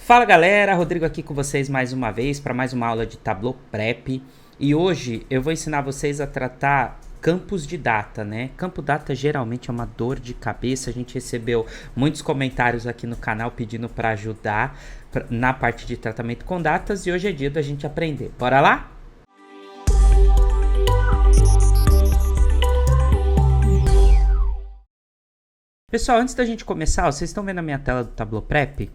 Fala galera, Rodrigo aqui com vocês mais uma vez para mais uma aula de Tableau Prep. E hoje eu vou ensinar vocês a tratar campos de data, né? Campo data geralmente é uma dor de cabeça. A gente recebeu muitos comentários aqui no canal pedindo para ajudar na parte de tratamento com datas e hoje é dia da gente aprender. Bora lá? Pessoal, antes da gente começar, vocês estão vendo a minha tela do Tableau Prep?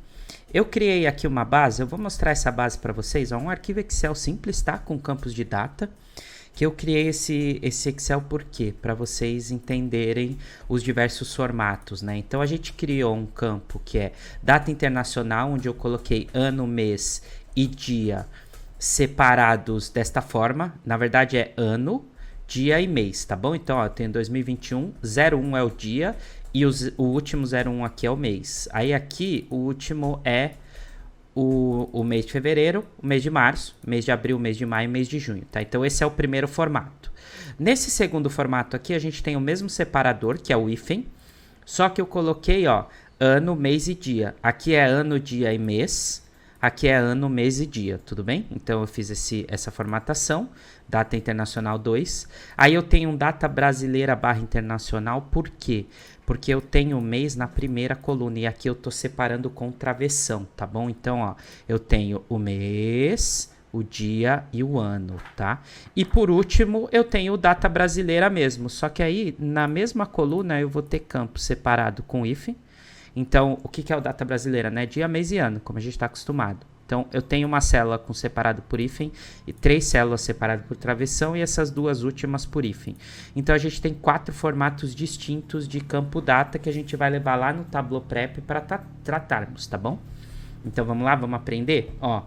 Eu criei aqui uma base, eu vou mostrar essa base para vocês, um arquivo Excel simples, tá? Com campos de data, que eu criei esse Excel por quê? Para vocês entenderem os diversos formatos, né? Então a gente criou um campo que é data internacional, onde eu coloquei ano, mês e dia separados desta forma, na verdade é ano, dia e mês, tá bom? Então, ó, eu tenho 2021, 01 é o dia e o último 01 aqui é o mês. Aí aqui o último é o mês de fevereiro, o mês de março, mês de abril, mês de maio, mês de junho, tá? Então esse é o primeiro formato. Nesse segundo formato aqui a gente tem o mesmo separador, que é o hífen, só que eu coloquei, ó, ano, mês e dia. Aqui é ano, dia e mês. Aqui é ano, mês e dia, tudo bem? Então eu fiz essa formatação, data internacional 2. Aí eu tenho um data brasileira barra internacional, por quê? Porque eu tenho o mês na primeira coluna e aqui eu tô separando com travessão, tá bom? Então, ó, eu tenho o mês, o dia e o ano, tá? E por último, eu tenho o data brasileira mesmo, só que aí na mesma coluna eu vou ter campo separado com hífen. Então, o que é o data brasileira, né? Dia, mês e ano, como a gente está acostumado. Então, eu tenho uma célula com separado por hífen e 3 células separadas por travessão e essas duas últimas por hífen. Então, a gente tem 4 formatos distintos de campo data que a gente vai levar lá no Tableau Prep para tratarmos, tá bom? Então, vamos lá, vamos aprender? Ó,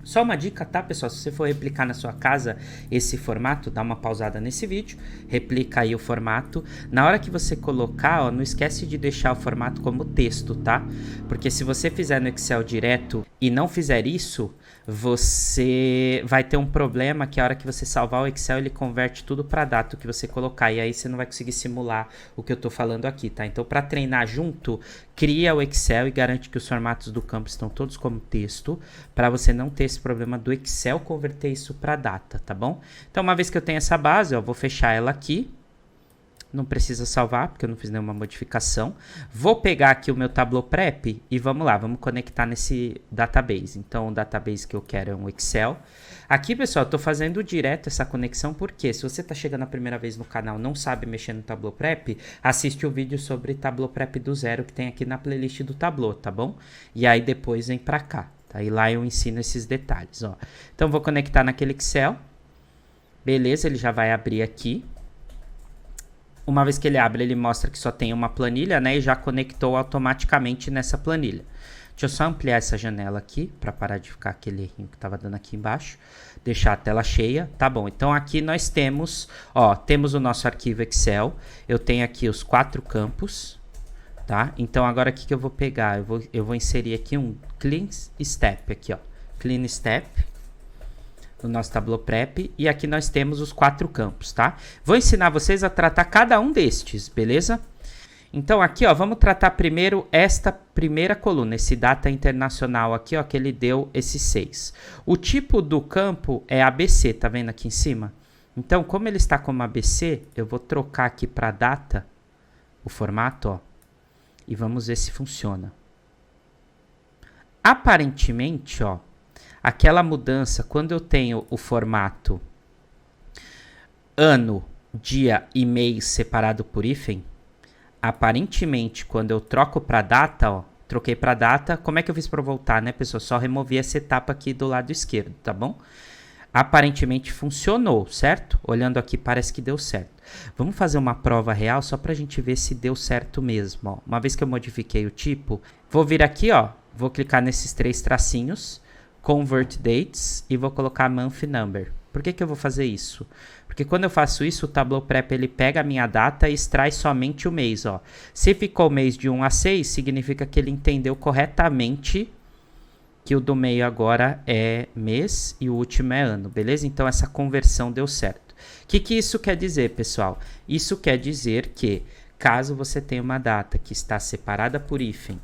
só uma dica, tá, pessoal? Se você for replicar na sua casa esse formato, dá uma pausada nesse vídeo, replica aí o formato. Na hora que você colocar, ó, não esquece de deixar o formato como texto, tá? Porque se você fizer no Excel direto e não fizer isso, você vai ter um problema que a hora que você salvar o Excel, ele converte tudo para data que você colocar. E aí você não vai conseguir simular o que eu tô falando aqui, tá? Então, para treinar junto, cria o Excel e garante que os formatos do campo estão todos como texto, para você não ter esse problema do Excel converter isso para data, tá bom? Então, uma vez que eu tenho essa base, ó, vou fechar ela aqui. Não precisa salvar, porque eu não fiz nenhuma modificação. Vou pegar aqui o meu Tableau Prep e vamos lá, vamos conectar nesse database. Então, o database que eu quero é um Excel. Aqui, pessoal, eu estou fazendo direto essa conexão, porque se você está chegando a primeira vez no canal e não sabe mexer no Tableau Prep, assiste o vídeo sobre Tableau Prep do zero, que tem aqui na playlist do Tableau, tá bom? E aí depois vem para cá, tá? E lá eu ensino esses detalhes, ó. Então, vou conectar naquele Excel. Beleza, ele já vai abrir aqui. Uma vez que ele abre, ele mostra que só tem uma planilha, né? E já conectou automaticamente nessa planilha. Deixa eu só ampliar essa janela aqui, para parar de ficar aquele errinho que estava dando aqui embaixo. Deixar a tela cheia. Tá bom, então aqui nós temos, ó, temos o nosso arquivo Excel. Eu tenho aqui os 4 campos, tá? Então agora o que eu vou pegar? Eu vou inserir aqui um Clean Step, aqui, ó. Clean Step. No nosso Tableau Prep, e aqui nós temos os 4 campos, tá? Vou ensinar vocês a tratar cada um destes, beleza? Então aqui, ó, vamos tratar primeiro esta primeira coluna, esse data internacional aqui, ó, que ele deu esse 6. O tipo do campo é ABC, tá vendo aqui em cima? Então, como ele está como ABC, eu vou trocar aqui para data, o formato, ó, e vamos ver se funciona. Aparentemente, ó, aquela mudança, quando eu tenho o formato ano, dia e mês separado por hífen, aparentemente, quando eu troco para data, ó, troquei para data, como é que eu fiz para voltar, né, pessoal? Só removi essa etapa aqui do lado esquerdo, tá bom? Aparentemente funcionou, certo? Olhando aqui, parece que deu certo. Vamos fazer uma prova real só para a gente ver se deu certo mesmo, ó. Uma vez que eu modifiquei o tipo, vou vir aqui, ó, vou clicar nesses 3 tracinhos, Convert Dates, e vou colocar Month Number. Por que eu vou fazer isso? Porque quando eu faço isso, o Tableau Prep ele pega a minha data e extrai somente o mês, ó. Se ficou mês de 1 a 6, significa que ele entendeu corretamente que o do meio agora é mês e o último é ano, beleza? Então essa conversão deu certo. O que isso quer dizer, pessoal? Isso quer dizer que caso você tenha uma data que está separada por hífen,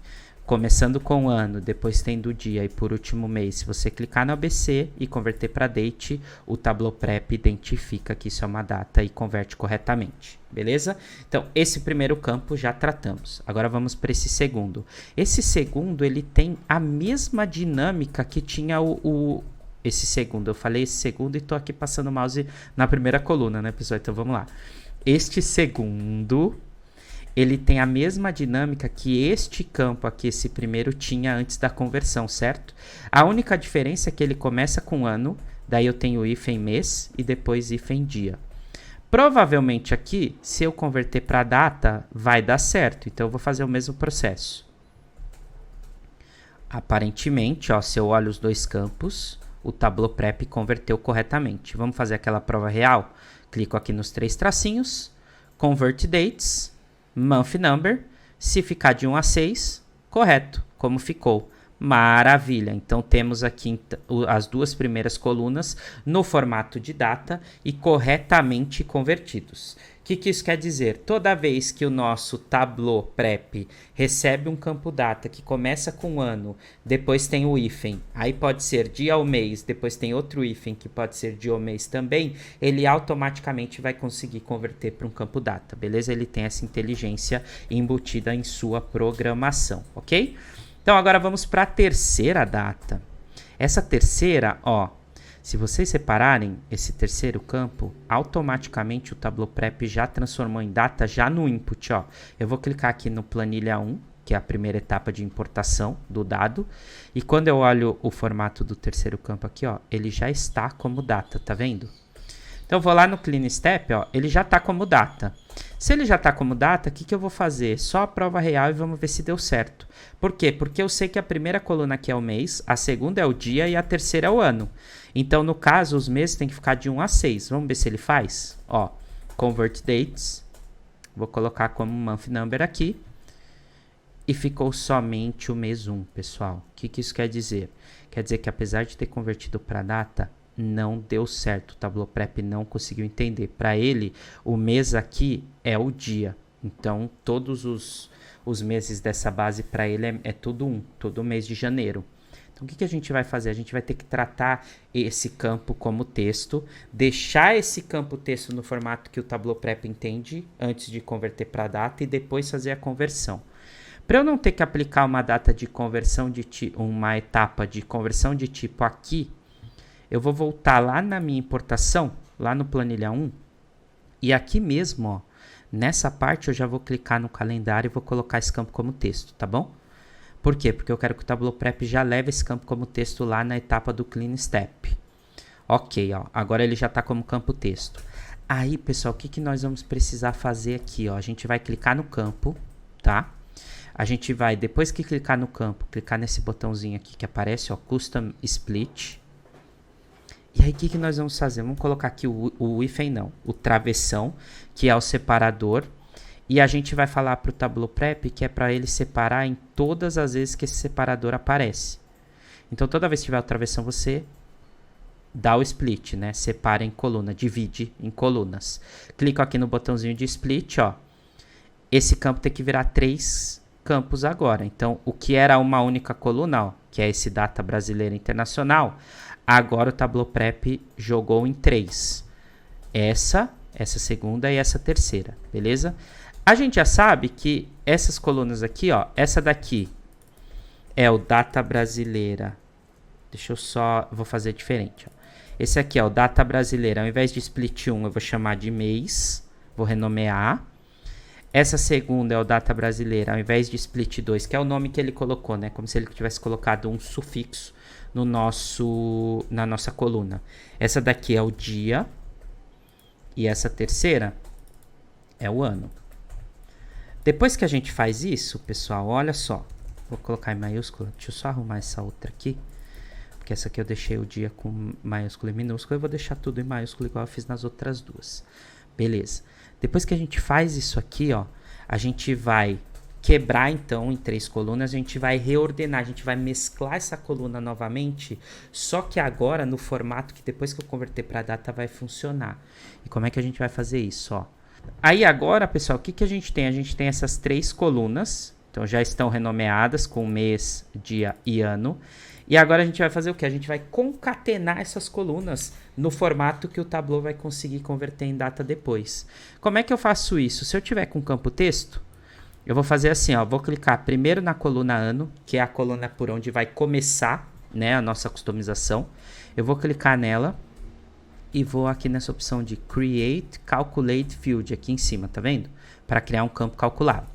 começando com o ano, depois tendo o dia e por último mês, se você clicar no ABC e converter para date, o Tableau Prep identifica que isso é uma data e converte corretamente, beleza? Então, esse primeiro campo já tratamos. Agora vamos para esse segundo. Esse segundo, ele tem a mesma dinâmica que tinha esse segundo. Eu falei esse segundo e estou aqui passando o mouse na primeira coluna, né, pessoal? Então, vamos lá. Este segundo, ele tem a mesma dinâmica que este campo aqui, esse primeiro, tinha antes da conversão, certo? A única diferença é que ele começa com ano, daí eu tenho hífen mês e depois hífen dia. Provavelmente aqui, se eu converter para data, vai dar certo. Então eu vou fazer o mesmo processo. Aparentemente, ó, se eu olho os dois campos, o Tableau Prep converteu corretamente. Vamos fazer aquela prova real? Clico aqui nos 3 tracinhos, Convert Dates, Month Number, se ficar de 1 a 6, correto, como ficou. Maravilha, então temos aqui as duas primeiras colunas no formato de data e corretamente convertidos. O que isso quer dizer? Toda vez que o nosso Tableau Prep recebe um campo data que começa com ano, depois tem o hífen, aí pode ser dia ou mês, depois tem outro hífen que pode ser dia ou mês também, ele automaticamente vai conseguir converter para um campo data, beleza? Ele tem essa inteligência embutida em sua programação, ok? Então agora vamos para a terceira data. Essa terceira, ó, se vocês separarem esse terceiro campo, automaticamente o Tableau Prep já transformou em data já no input, ó. Eu vou clicar aqui no planilha 1, que é a primeira etapa de importação do dado, e quando eu olho o formato do terceiro campo aqui, ó, ele já está como data, tá vendo? Então eu vou lá no Clean Step, ó, ele já está como data. Se ele já está como data, o que eu vou fazer? Só a prova real e vamos ver se deu certo. Por quê? Porque eu sei que a primeira coluna aqui é o mês, a segunda é o dia e a terceira é o ano. Então, no caso, os meses tem que ficar de 1 a 6. Vamos ver se ele faz? Ó, Convert Dates. Vou colocar como Month Number aqui. E ficou somente o mês 1, pessoal. O que isso quer dizer? Quer dizer que apesar de ter convertido para data, não deu certo. O Tableau Prep não conseguiu entender. Para ele, o mês aqui é o dia. Então, todos os meses dessa base para ele é tudo um, todo mês de janeiro. Então, o que a gente vai fazer? A gente vai ter que tratar esse campo como texto, deixar esse campo texto no formato que o Tableau Prep entende antes de converter para data e depois fazer a conversão. Para eu não ter que aplicar uma data de conversão de uma etapa de conversão de tipo aqui, eu vou voltar lá na minha importação, lá no planilha 1, e aqui mesmo, ó, nessa parte eu já vou clicar no calendário e vou colocar esse campo como texto, tá bom? Por quê? Porque eu quero que o Tableau Prep já leve esse campo como texto lá na etapa do Clean Step. Ok, ó, agora ele já está como campo texto. Aí, pessoal, o que nós vamos precisar fazer aqui? Ó? A gente vai clicar no campo, tá? A gente vai, depois que clicar no campo, clicar nesse botãozinho aqui que aparece, ó, Custom Split. E aí, o que nós vamos fazer? Vamos colocar aqui o hífen não, o travessão, que é o separador. E a gente vai falar para o Tableau Prep que é para ele separar em todas as vezes que esse separador aparece. Então, toda vez que tiver o travessão, você dá o split, né? Separa em coluna, divide em colunas. Clico aqui no botãozinho de split, ó. Esse campo tem que virar 3 campos agora. Então, o que era uma única coluna, ó, que é esse data brasileira internacional, agora o Tableau Prep jogou em 3. Essa segunda e essa terceira, beleza? A gente já sabe que essas colunas aqui, ó, essa daqui é o data brasileira. Deixa eu só, vou fazer diferente, ó. Esse aqui é o data brasileira, ao invés de split 1, eu vou chamar de mês, vou renomear. Essa segunda é o data brasileira, ao invés de split 2, que é o nome que ele colocou, né? Como se ele tivesse colocado um sufixo no na nossa coluna. Essa daqui é o dia e essa terceira é o ano. Depois que a gente faz isso, pessoal, olha só. Vou colocar em maiúscula. Deixa eu só arrumar essa outra aqui. Porque essa aqui eu deixei o dia com maiúsculo e minúsculo. Eu vou deixar tudo em maiúsculo igual eu fiz nas outras duas. Beleza. Depois que a gente faz isso aqui, ó, a gente vai quebrar então em 3 colunas. A gente vai reordenar. A gente vai mesclar essa coluna novamente. Só que agora no formato que depois que eu converter para data vai funcionar. E como é que a gente vai fazer isso, ó? Aí agora, pessoal, o que a gente tem? A gente tem essas 3 colunas Então já estão renomeadas com mês, dia e ano. E agora a gente vai fazer o quê? A gente vai concatenar essas colunas no formato que o Tableau vai conseguir converter em data depois. Como é que eu faço isso? Se eu tiver com campo texto, eu vou fazer assim, ó, vou clicar primeiro na coluna ano, que é a coluna por onde vai começar, né, a nossa customização. Eu vou clicar nela e vou aqui nessa opção de Create Calculate Field, aqui em cima, tá vendo? Para criar um campo calculado.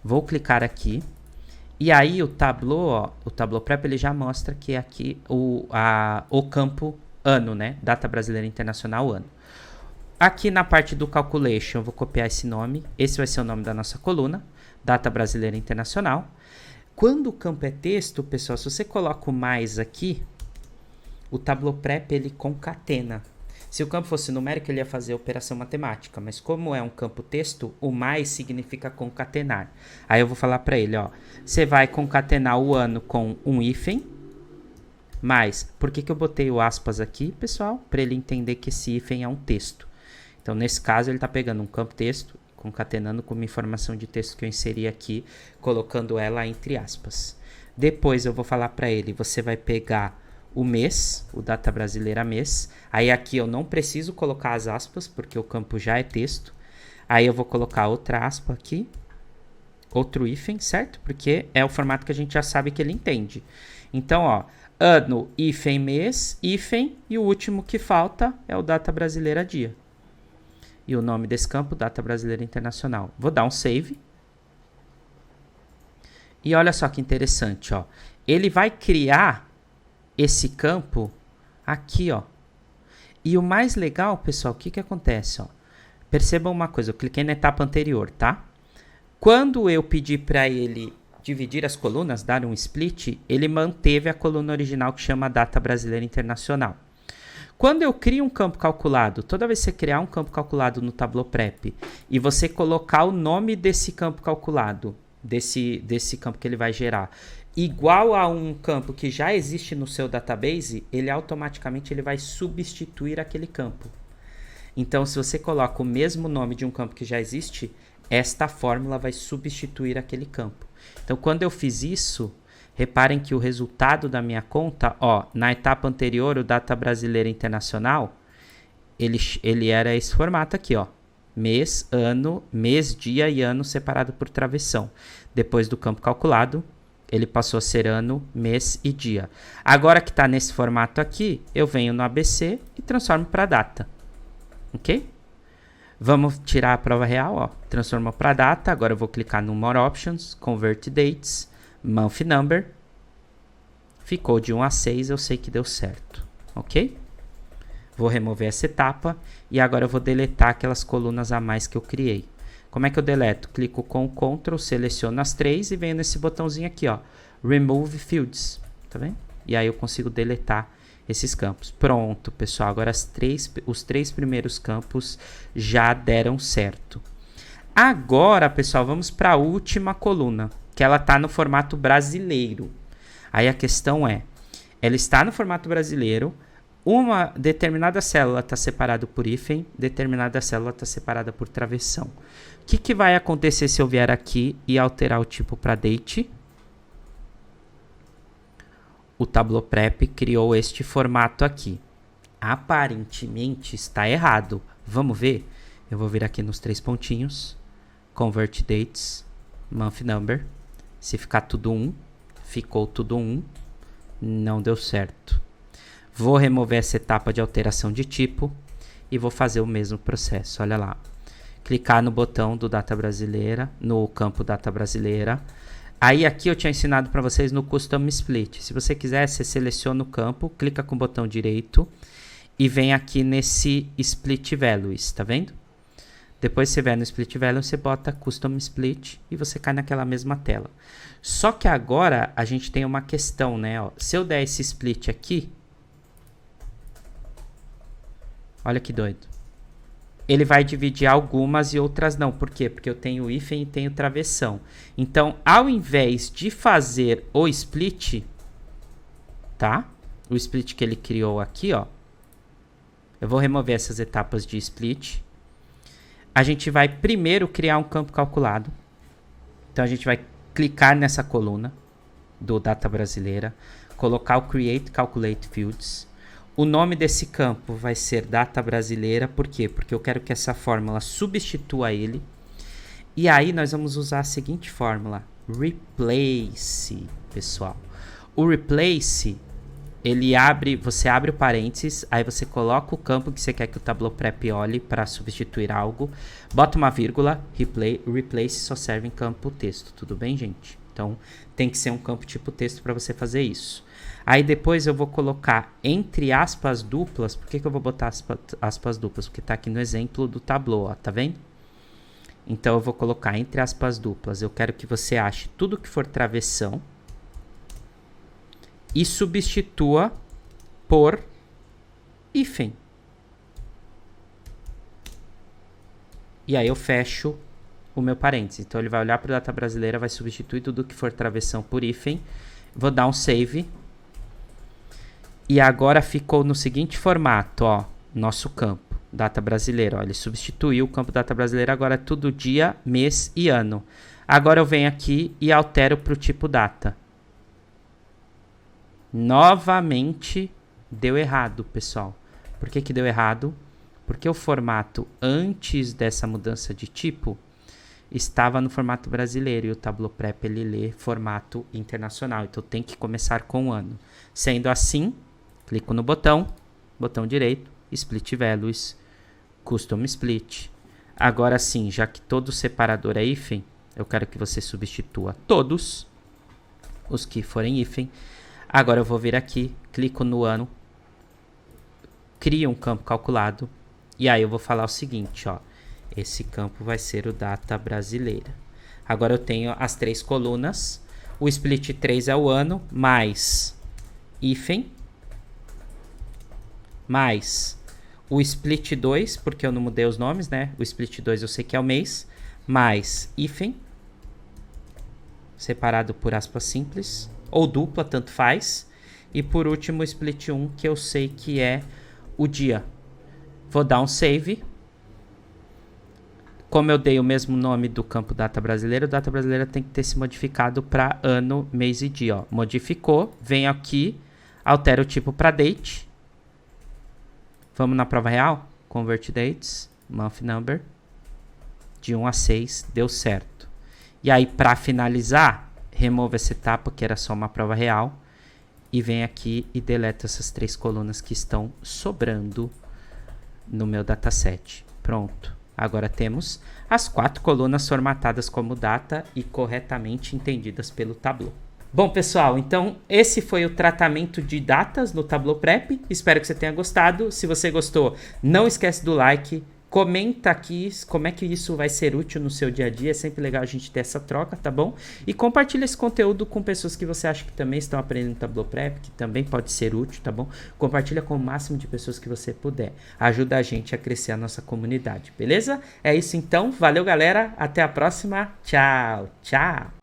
Vou clicar aqui. E aí o Tableau, ó, o Tableau Prep, ele já mostra que é aqui o campo ano, né? Data Brasileira Internacional ano. Aqui na parte do Calculation, eu vou copiar esse nome. Esse vai ser o nome da nossa coluna, Data Brasileira Internacional. Quando o campo é texto, pessoal, se você coloca o mais aqui, o Tableau Prep, ele concatena. Se o campo fosse numérico, ele ia fazer operação matemática, mas como é um campo texto, o mais significa concatenar. Aí eu vou falar para ele, ó, você vai concatenar o ano com um hífen, mas, por que eu botei o aspas aqui, pessoal? Para ele entender que esse hífen é um texto. Então, nesse caso, ele está pegando um campo texto, concatenando com uma informação de texto que eu inseri aqui, colocando ela entre aspas. Depois eu vou falar para ele, você vai pegar o mês, o data brasileira mês. Aí aqui eu não preciso colocar as aspas, porque o campo já é texto. Aí eu vou colocar outra aspa aqui, outro hífen, certo? Porque é o formato que a gente já sabe que ele entende. Então, ó, ano, hífen, mês, hífen, e o último que falta é o data brasileira dia. E o nome desse campo, data brasileira internacional. Vou dar um save. E olha só que interessante, ó. Ele vai criar esse campo aqui, ó. E o mais legal, pessoal, o que acontece, ó? Percebam uma coisa, eu cliquei na etapa anterior, tá? Quando eu pedi para ele dividir as colunas, dar um split, ele manteve a coluna original que chama Data Brasileira Internacional. Quando eu crio um campo calculado, toda vez que você criar um campo calculado no Tableau Prep e você colocar o nome desse campo calculado, desse campo que ele vai gerar, igual a um campo que já existe no seu database, ele automaticamente vai substituir aquele campo. Então, se você coloca o mesmo nome de um campo que já existe, esta fórmula vai substituir aquele campo. Então, quando eu fiz isso, reparem que o resultado da minha conta, ó, na etapa anterior, o Data Brasileira Internacional, ele era esse formato aqui, ó. Mês, ano, mês, dia e ano separado por travessão. Depois do campo calculado, ele passou a ser ano, mês e dia. Agora que está nesse formato aqui, eu venho no ABC e transformo para data. Ok? Vamos tirar a prova real, ó. Transformou para data. Agora eu vou clicar no More Options, Convert Dates, Month Number. Ficou de 1 a 6, eu sei que deu certo. Ok? Vou remover essa etapa e agora eu vou deletar aquelas colunas a mais que eu criei. Como é que eu deleto? Clico com o Ctrl, seleciono as três e venho nesse botãozinho aqui, ó, Remove Fields, tá vendo? E aí eu consigo deletar esses campos. Pronto, pessoal, agora os três primeiros campos já deram certo. Agora, pessoal, vamos para a última coluna, que ela está no formato brasileiro. Aí a questão é, ela está no formato brasileiro, uma determinada célula está separada por hífen, determinada célula está separada por travessão. O que vai acontecer se eu vier aqui e alterar o tipo para date? O Tableau Prep criou este formato aqui. Aparentemente está errado. Vamos ver? Eu vou vir aqui nos três pontinhos. Convert Dates, Month Number. Se ficar tudo 1, ficou tudo 1. Não deu certo. Vou remover essa etapa de alteração de tipo e vou fazer o mesmo processo. Olha lá. Clicar no botão do Data Brasileira, no campo Data Brasileira. Aí aqui eu tinha ensinado para vocês no Custom Split. Se você quiser, você seleciona o campo, clica com o botão direito e vem aqui nesse Split Values, tá vendo? Depois você vai no Split Value, você bota Custom Split e você cai naquela mesma tela. Só que agora a gente tem uma questão, né? Ó, se eu der esse split aqui, olha que doido. Ele vai dividir algumas e outras não. Por quê? Porque eu tenho hífen e tenho travessão. Então, ao invés de fazer o split, tá? O split que ele criou aqui, ó. Eu vou remover essas etapas de split. A gente vai primeiro criar um campo calculado. Então, a gente vai clicar nessa coluna do Data Brasileira, colocar o Create Calculate Fields. O nome desse campo vai ser Data Brasileira, por quê? Porque eu quero que essa fórmula substitua ele. E aí nós vamos usar a seguinte fórmula, Replace, pessoal. O Replace, você abre o parênteses, aí você coloca o campo que você quer que o Tableau Prep olhe para substituir algo, bota uma vírgula, Replace só serve em campo texto, tudo bem, gente? Então tem que ser um campo tipo texto para você fazer isso. Aí depois eu vou colocar entre aspas duplas. Por que eu vou botar aspas duplas? Porque tá aqui no exemplo do Tableau, ó, tá vendo? Então eu vou colocar entre aspas duplas. Eu quero que você ache tudo que for travessão e substitua por hífen. E aí eu fecho o meu parênteses. Então ele vai olhar para o Data Brasileira, vai substituir tudo que for travessão por hífen. Vou dar um save. E agora ficou no seguinte formato, ó, nosso campo, Data Brasileira. Ó, ele substituiu o campo Data Brasileira, agora é tudo dia, mês e ano. Agora eu venho aqui e altero para o tipo data. Novamente deu errado, pessoal. Por que deu errado? Porque o formato antes dessa mudança de tipo estava no formato brasileiro e o Tableau Prep ele lê formato internacional. Então tem que começar com o ano. Sendo assim, clico no botão direito, Split Values, Custom Split. Agora sim, já que todo separador é hífen, eu quero que você substitua todos os que forem hífen. Agora eu vou vir aqui, clico no ano, crio um campo calculado, e aí eu vou falar o seguinte, ó, esse campo vai ser o Data Brasileira. Agora eu tenho as três colunas, o Split 3 é o ano, mais hífen, mais o Split 2, porque eu não mudei os nomes, né? O Split 2 eu sei que é o mês, mais hífen, separado por aspas simples, ou dupla, tanto faz. E por último o Split 1, que eu sei que é o dia. Vou dar um save. Como eu dei o mesmo nome do campo Data Brasileira, o Data Brasileira tem que ter se modificado para ano, mês e dia. Ó. Modificou, venho aqui, altero o tipo para date. Vamos na prova real? Convert dates, month number, de 1 a 6, deu certo. E aí, para finalizar, remova essa etapa, que era só uma prova real, e vem aqui e deleta essas três colunas que estão sobrando no meu dataset. Pronto. Agora temos as 4 colunas formatadas como data e corretamente entendidas pelo Tableau. Bom, pessoal, então esse foi o tratamento de datas no Tableau Prep. Espero que você tenha gostado. Se você gostou, não esquece do like. Comenta aqui como é que isso vai ser útil no seu dia a dia. É sempre legal a gente ter essa troca, tá bom? E compartilha esse conteúdo com pessoas que você acha que também estão aprendendo Tableau Prep, que também pode ser útil, tá bom? Compartilha com o máximo de pessoas que você puder. Ajuda a gente a crescer a nossa comunidade, beleza? É isso então. Valeu, galera. Até a próxima. Tchau, tchau.